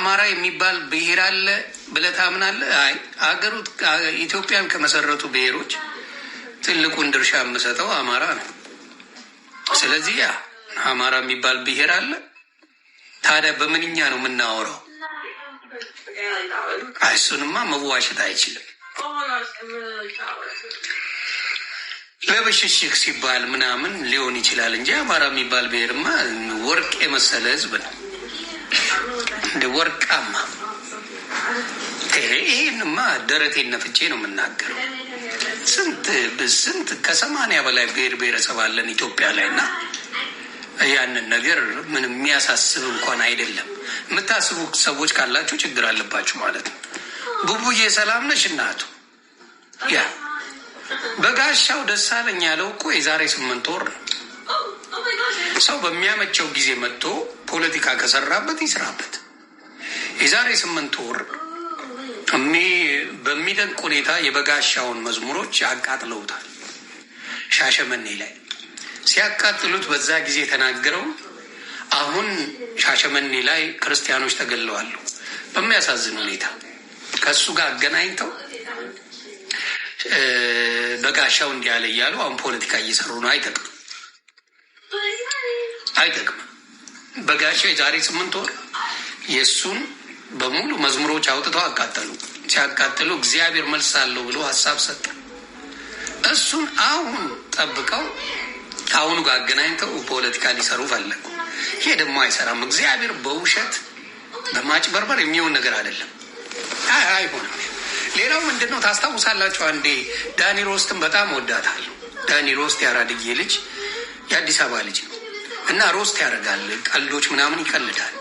አማራ የሚባል ብሔር አለ ብለህ ታምናለህ? አይ አገሩ ኢትዮጵያን ከመሰረቱ ብሔሮች ትልቁን ድርሻ የምሰጠው አማራ ነው። ስለዚህ ያ አማራ የሚባል ብሔር አለ። ታዲያ በምንኛ ነው የምናወራው? እሱንማ መዋሸት አይችልም። ለብሽሽክ ሲባል ምናምን ሊሆን ይችላል እንጂ አማራ የሚባል ብሔርማ ወርቅ የመሰለ ህዝብ ነው። እንደ ወርቃማ ይህንማ ደረቴን ነፍቼ ነው የምናገረው። ስንት ከ80 በላይ ብሔር ብሔረሰብ አለን ኢትዮጵያ ላይ እና ያንን ነገር ምንም የሚያሳስብ እንኳን አይደለም። የምታስቡ ሰዎች ካላችሁ ችግር አለባችሁ ማለት ነው። ቡቡዬ ሰላም ነሽ እናቱ? ያ በጋሻው ደሳለኝ ያለው እኮ የዛሬ 8 ወር ነው። ሰው በሚያመቸው ጊዜ መጥቶ ፖለቲካ ከሰራበት ይስራበት። የዛሬ 8 ወር በሚደንቅ ሁኔታ የበጋሻውን መዝሙሮች አቃጥለውታል። ሻሸመኔ ላይ ሲያቃጥሉት በዛ ጊዜ ተናግረው አሁን ሻሸመኔ ላይ ክርስቲያኖች ተገለዋሉ። በሚያሳዝን ሁኔታ ከእሱ ጋር አገናኝተው በጋሻው እንዲያለ እያሉ አሁን ፖለቲካ እየሰሩ ነው። አይጠቅምም። በጋሻው የዛሬ 8 ወር የእሱን በሙሉ መዝሙሮች አውጥተው አቃጠሉ። ሲያቃጥሉ እግዚአብሔር መልስ አለው ብሎ ሀሳብ ሰጠ። እሱን አሁን ጠብቀው ከአሁኑ ጋር አገናኝተው ፖለቲካ ሊሰሩ ፈለጉ። ይሄ ደግሞ አይሰራም። እግዚአብሔር በውሸት በማጭበርበር የሚሆን ነገር አይደለም። አይሆንም። ሌላው ምንድን ነው ታስታውሳላችሁ? አንዴ ዳኒ ሮስትን በጣም ወዳታለሁ። ዳኒ ሮስት ያራድዬ ልጅ የአዲስ አበባ ልጅ ነው እና ሮስት ያደርጋል፣ ቀልዶች ምናምን ይቀልዳል።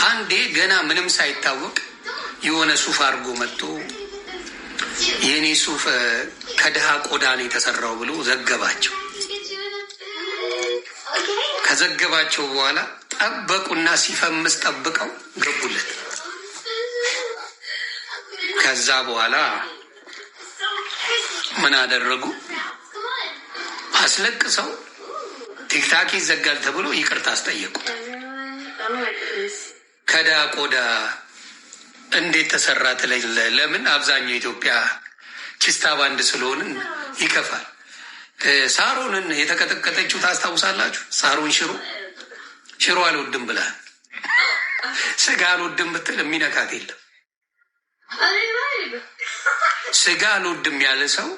አንዴ ገና ምንም ሳይታወቅ የሆነ ሱፍ አድርጎ መጥቶ የኔ ሱፍ ከድሃ ቆዳ ነው የተሰራው ብሎ ዘገባቸው። ከዘገባቸው በኋላ ጠበቁና ሲፈምስ ጠብቀው ገቡለት። ከዛ በኋላ ምን አደረጉ? አስለቅሰው ቲክታክ ይዘጋል ተብሎ ይቅርታ አስጠየቁት። ከድሃ ቆዳ እንዴት ተሰራ ትለለ? ለምን አብዛኛው ኢትዮጵያ ቺስታ ባንድ ስለሆንን ይከፋል። ሳሮንን የተቀጠቀጠችው ታስታውሳላችሁ? ሳሮን ሽሮ አልወድም ብላ ስጋ አልወድም ብትል የሚነካት የለም። ስጋ አልወድም ያለ ሰው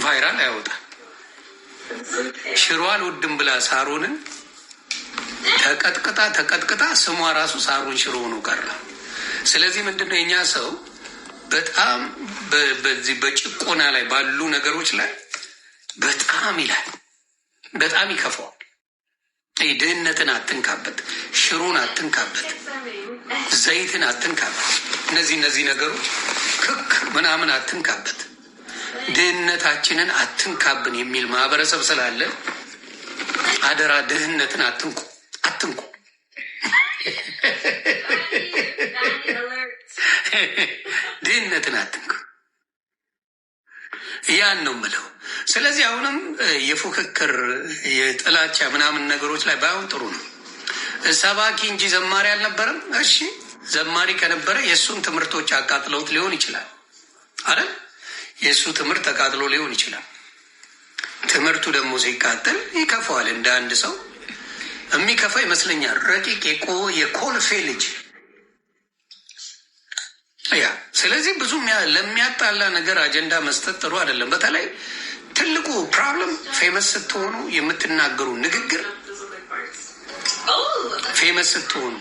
ቫይራል አይወጣም። ሽሮ አልወድም ብላ ሳሮንን ተቀጥቅጣ ስሟ ራሱ ሳሮን ሽሮ ሆኖ ቀረ። ስለዚህ ምንድነው የኛ ሰው በጣም በዚህ በጭቆና ላይ ባሉ ነገሮች ላይ በጣም ይላል፣ በጣም ይከፋዋል። ድህነትን አትንካበት፣ ሽሮን አትንካበት፣ ዘይትን አትንካበት፣ እነዚህ ነገሮች ክክ ምናምን አትንካበት፣ ድህነታችንን አትንካብን የሚል ማህበረሰብ ስላለ አደራ ድህነትን አትንኩ። ድህነትን አትንኩ። ያን ነው የምለው። ስለዚህ አሁንም የፉክክር የጥላቻ ምናምን ነገሮች ላይ ባይሆን ጥሩ ነው። ሰባኪ እንጂ ዘማሪ አልነበረም። እሺ ዘማሪ ከነበረ የእሱን ትምህርቶች አቃጥለውት ሊሆን ይችላል አይደል? የእሱ ትምህርት ተቃጥሎ ሊሆን ይችላል። ትምህርቱ ደግሞ ሲቃጠል ይከፋዋል። እንደ አንድ ሰው የሚከፋ ይመስለኛል። ረቂቅ የኮልፌ ልጅ ያ። ስለዚህ ብዙ ለሚያጣላ ነገር አጀንዳ መስጠት ጥሩ አይደለም። በተለይ ትልቁ ፕሮብለም ፌመስ ስትሆኑ የምትናገሩ ንግግር፣ ፌመስ ስትሆኑ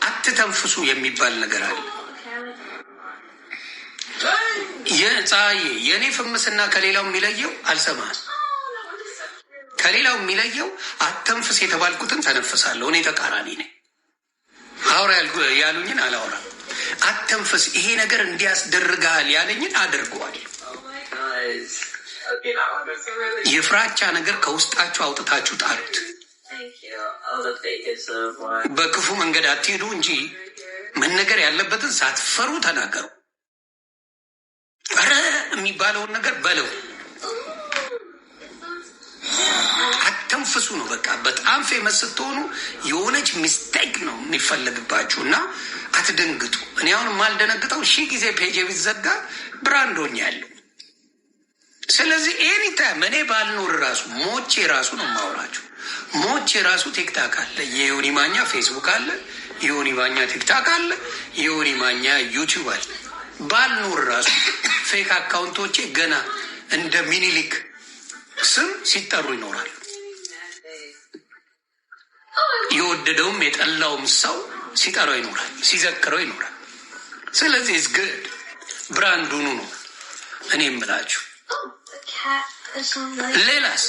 አትተንፍሱ የሚባል ነገር አለ። የፀሐዬ የእኔ ፍምስና ከሌላው የሚለየው አልሰማህም። ከሌላው የሚለየው አተንፍስ የተባልኩትን ተነፍሳለሁ። እኔ ተቃራኒ ነኝ። አውራ ያሉኝን አላወራም። አተንፍስ ይሄ ነገር እንዲያስደርግሃል ያለኝን አድርገዋለሁ። የፍራቻ ነገር ከውስጣችሁ አውጥታችሁ ጣሉት። በክፉ መንገድ አትሄዱ እንጂ መነገር ያለበትን ሳትፈሩ ተናገሩ። ኧረ የሚባለውን ነገር በለው። አተንፍሱ ነው በቃ። በጣም ፌመስ ስትሆኑ የሆነች ሚስቴክ ፌክ ነው የሚፈለግባችሁ እና አትደንግጡ። እኔ አሁን የማልደነግጠው 1000 ጊዜ ፔጅ ቢዘጋ ብራንድ ሆኛለሁ። ስለዚህ ኤኒታይም እኔ ባልኖር ራሱ ሞቼ ራሱ ነው የማወራችሁ። ሞቼ ራሱ ቲክታክ አለ፣ የዮኒ ማኛ ፌስቡክ አለ፣ የዮኒ ማኛ ቲክታክ አለ፣ የዮኒ ማኛ ዩቲዩብ አለ። ባልኖር ራሱ ፌክ አካውንቶቼ ገና እንደ ሚኒሊክ ስም ሲጠሩ ይኖራሉ። የወደደውም የጠላውም ሰው ሲጠራው ይኖራል፣ ሲዘክረው ይኖራል። ስለዚህ ኢዝ ግድ ብራንዱኑ ነው እኔ የምላችሁ። ሌላስ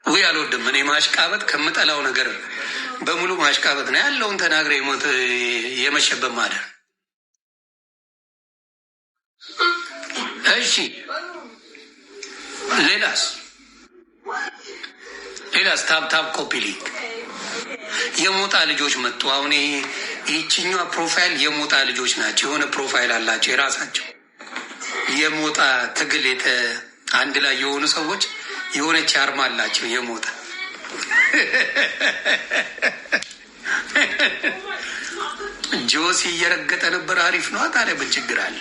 ወይ አልወድም። እኔ ማሽቃበጥ ከምጠላው ነገር በሙሉ ማሽቃበጥ ነው። ያለውን ተናግረ ሞት የመሸበት ማደር። እሺ ሌላስ ታፕ ኮፒ ሊንክ የሞጣ ልጆች መጡ። አሁን ይህችኛዋ ፕሮፋይል የሞጣ ልጆች ናቸው። የሆነ ፕሮፋይል አላቸው የራሳቸው የሞጣ ትግል አንድ ላይ የሆኑ ሰዎች የሆነች አርማ አላቸው የሞጣ ጆሲ እየረገጠ ነበር። አሪፍ ነው ታዲያ ምን ችግር አለ?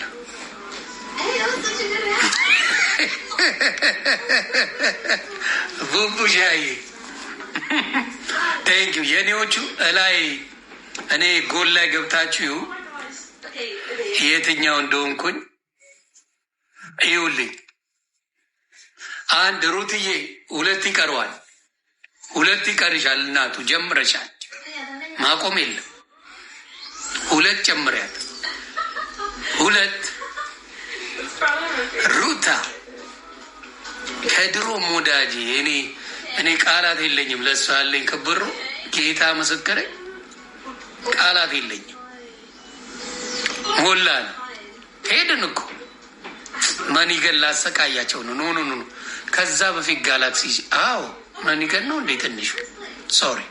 ቡቡሻይ ቴንኪው የኔዎቹ እላይ እኔ ጎል ላይ ገብታችሁ የትኛው እንደሆንኩኝ ይውልኝ። አንድ ሩትዬ 2 ይቀረዋል፣ 2 ይቀርሻል። እናቱ ጀምረሻል፣ ማቆም የለም። 2 ጨምሪያት፣ 2 ሩታ ከድሮ ሞዳጅ እኔ ቃላት የለኝም። ለሷ አለኝ ክብሩ ጌታ ምስክሬ ቃላት የለኝም። ሞላን ሄድን እኮ ማኒገን ላሰቃያቸው ነው። ኖ ከዛ በፊት ጋላክሲ አዎ ማኒገን ነው እንዴ ትንሹ ሶሪ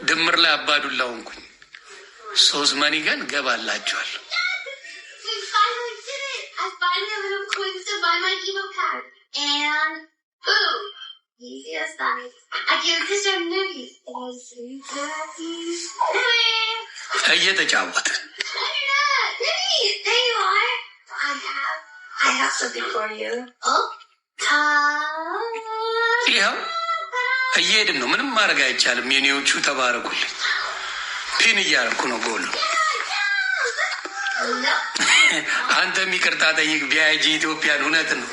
ድምር ላይ አባዱላው እንኩኝ 3 ማኒገን ገባላችኋል። እየተጫወተ ይኸው እየሄድን ነው። ምንም ማድረግ አይቻልም። የኔዎቹ ተባረኩልኝ። ፒን እያደረኩ ነው ጎሉ። አንተም ይቅርታ ጠይቅ ቢያጂ ኢትዮጵያን እውነት ነው።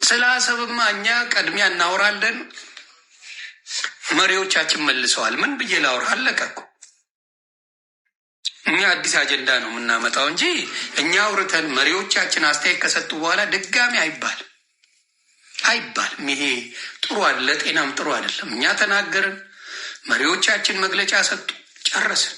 ስለ አሰብማ እኛ ቀድሚያ እናወራለን። መሪዎቻችን መልሰዋል። ምን ብዬ ላውራ? አለቀ እኮ። እኛ አዲስ አጀንዳ ነው የምናመጣው እንጂ እኛ አውርተን መሪዎቻችን አስተያየት ከሰጡ በኋላ ድጋሚ አይባልም። ይሄ ጥሩ አይደለም፣ ለጤናም ጥሩ አይደለም። እኛ ተናገርን፣ መሪዎቻችን መግለጫ ሰጡ፣ ጨረስን።